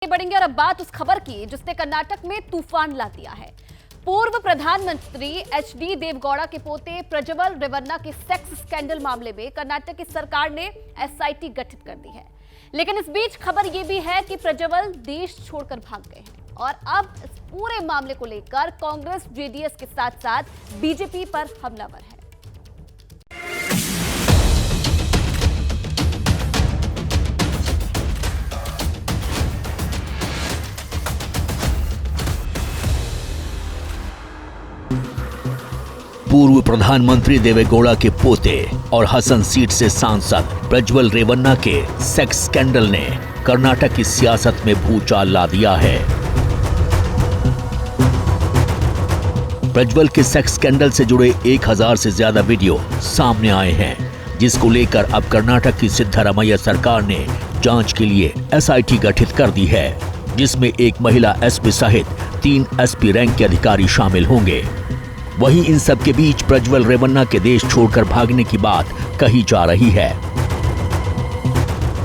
बढ़ेंगे और अब बात उस खबर की जिसने कर्नाटक में तूफान ला दिया है। पूर्व प्रधानमंत्री एचडी देवगौड़ा के पोते प्रज्वल रेवन्ना के सेक्स स्कैंडल मामले में कर्नाटक की सरकार ने एसआईटी गठित कर दी है। लेकिन इस बीच खबर यह भी है कि प्रज्वल देश छोड़कर भाग गए हैं और अब इस पूरे मामले को लेकर कांग्रेस जेडीएस के साथ साथ बीजेपी पर हमलावर है। पूर्व प्रधानमंत्री देवेगौड़ा के पोते और हसन सीट से सांसद प्रज्वल रेवन्ना के सेक्स स्कैंडल ने कर्नाटक की सियासत में भूचाल ला दिया है। प्रज्वल के सेक्स स्कैंडल से जुड़े 1000 से ज्यादा वीडियो सामने आए हैं, जिसको लेकर अब कर्नाटक की सिद्धारमैया सरकार ने जांच के लिए एसआईटी गठित कर दी है, जिसमें एक महिला एसपी सहित 3 एसपी रैंक के अधिकारी शामिल होंगे। वहीं इन सब के बीच प्रज्वल रेवन्ना के देश छोड़कर भागने की बात कही जा रही है।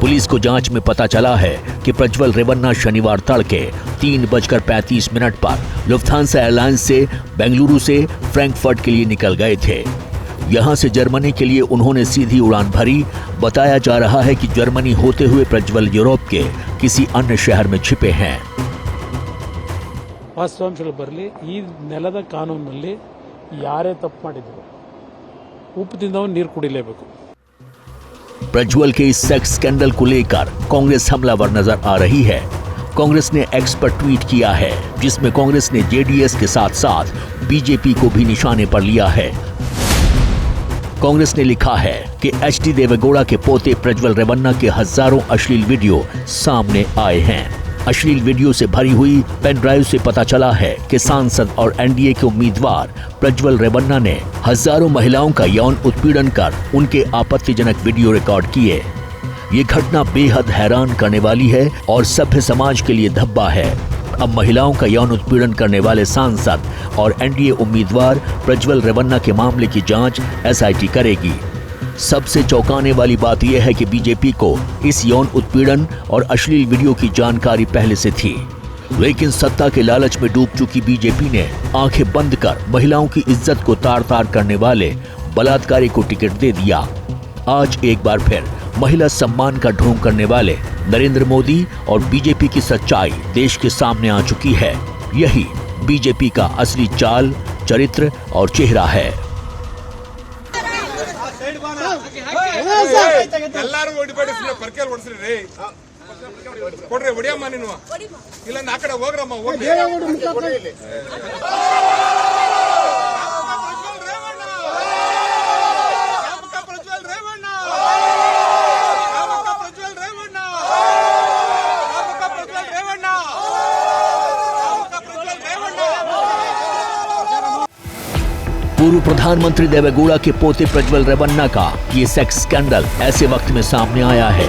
पुलिस को जांच में पता चला है कि प्रज्वल रेवन्ना शनिवार तड़के 3:35 पर लुफ्थांसा एयरलाइंस से बेंगलुरु से फ्रैंकफर्ट के लिए निकल गए थे। यहां से जर्मनी के लिए उन्होंने सीधी उड़ान भरी। बताया जा रहा है कि जर्मनी होते हुए प्रज्वल यूरोप के किसी अन्य शहर में छिपे हैं। ವಾಸ್ತವಾಂಶಗಳು ಬರಲಿ, ಈ ನೆಲದ ಕಾನೂನಿನಲ್ಲಿ ಯಾರೇ ತಪ್ಪು ಮಾಡಿದ್ರು ಉಪ್ಪು ತಿಂದವನು ನೀರು ಕುಡಿಲೇಬೇಕು। प्रज्वल के इस सेक्स स्कैंडल को लेकर कांग्रेस हमलावर नजर आ रही है। कांग्रेस ने एक्स पर ट्वीट किया है, जिसमें कांग्रेस ने जेडीएस के साथ साथ बीजेपी को भी निशाने पर लिया है। कांग्रेस ने लिखा है कि एचडी देवेगौड़ा के पोते प्रज्वल रेवन्ना के हजारों अश्लील वीडियो सामने आए हैं। अश्लील वीडियो से भरी हुई पेन ड्राइव से पता चला है कि सांसद और एनडीए के उम्मीदवार प्रज्वल रेवन्ना ने हजारों महिलाओं का यौन उत्पीड़न कर उनके आपत्तिजनक वीडियो रिकॉर्ड किए। ये घटना बेहद हैरान करने वाली है और सभ्य समाज के लिए धब्बा है। अब महिलाओं का यौन उत्पीड़न करने वाले सांसद और एनडीए उम्मीदवार प्रज्वल रेवन्ना के मामले की जांच एसआईटी करेगी। सबसे चौंकाने वाली बात यह है कि बीजेपी को इस यौन उत्पीड़न और अश्लील वीडियो की जानकारी पहले से थी, लेकिन सत्ता के लालच में डूब चुकी बीजेपी ने आंखें बंद कर महिलाओं की इज्जत को तार-तार करने वाले बलात्कारी को टिकट दे दिया। आज एक बार फिर महिला सम्मान का ढोंग करने वाले नरेंद्र मोदी और बीजेपी की सच्चाई देश के सामने आ चुकी है। यही बीजेपी का असली चाल, चरित्र और चेहरा है। ಎಲ್ಲಾರು ಓಡಿಬೇಡಿ, ಪರ್ಕೆಲ್ ಓಡಿಸ್ರಿ ರೀ, ಕೊಡ್ರಿ ಹೊಡಿಯಮ್ಮ, ನೀನು ಇಲ್ಲ ಆ ಕಡೆ ಹೋಗ್ರಮ್ಮ, ಹೋಗ್ರಿ पूर्व प्रधानमंत्री देवेगौड़ा के पोते प्रज्वल रेवन्ना का ये सेक्स स्कैंडल ऐसे वक्त में सामने आया है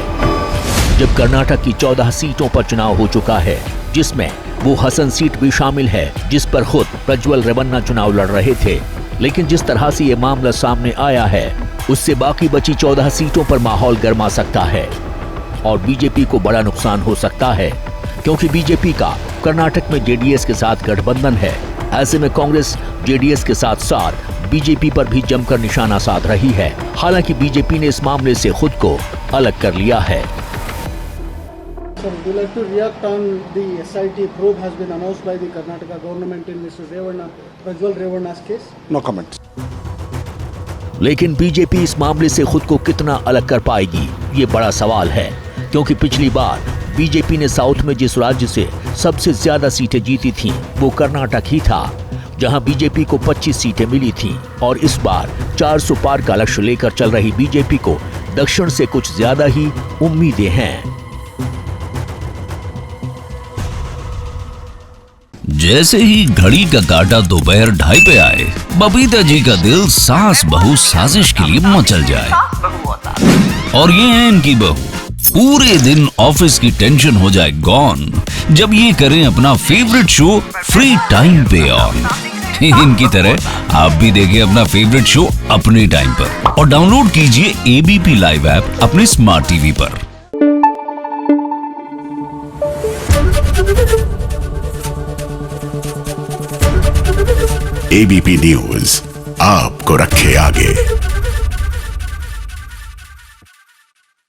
जब कर्नाटक की 14 सीटों पर चुनाव हो चुका है, जिसमें वो हसन सीट भी शामिल है, जिस पर खुद प्रज्वल रेवन्ना चुनाव लड़ रहे थे। लेकिन जिस तरह से ये मामला सामने आया है, उससे बाकी बची 14 सीटों पर माहौल गर्मा सकता है और बीजेपी को बड़ा नुकसान हो सकता है, क्योंकि बीजेपी का कर्नाटक में जेडीएस के साथ गठबंधन है। ऐसे में कांग्रेस जेडीएस के साथ साथ बीजेपी पर भी जमकर निशाना साध रही है। हालांकि बीजेपी ने इस मामले से खुद को अलग कर लिया है। Sir, would you like to react on the SIT probe has been announced by the Karnataka government in Mr. Revanna, Prajwal Revanna's case? No comment. लेकिन बीजेपी इस मामले से खुद को कितना अलग कर पाएगी, ये बड़ा सवाल है, क्योंकि पिछली बार बीजेपी ने साउथ में जिस राज्य से सबसे ज्यादा सीटें जीती थीं, वो कर्नाटक ही था, जहां बीजेपी को 25 सीटें मिली थीं। और इस बार 400 पार का लक्ष्य लेकर चल रही बीजेपी को दक्षिण से कुछ ज्यादा ही उम्मीदें हैं। जैसे ही घड़ी का काटा दोपहर 2:30 पे आए, बबीता जी का दिल सास बहू साजिश के लिए मचल जाए। और ये है इनकी बहू, पूरे दिन ऑफिस की टेंशन हो जाए गॉन जब ये करें अपना फेवरेट शो फ्री टाइम पे ऑन। इनकी तरह आप भी देखें अपना फेवरेट शो अपने टाइम पर और डाउनलोड कीजिए एबीपी लाइव ऐप अपने स्मार्ट टीवी पर। एबीपी न्यूज आपको रखे आगे।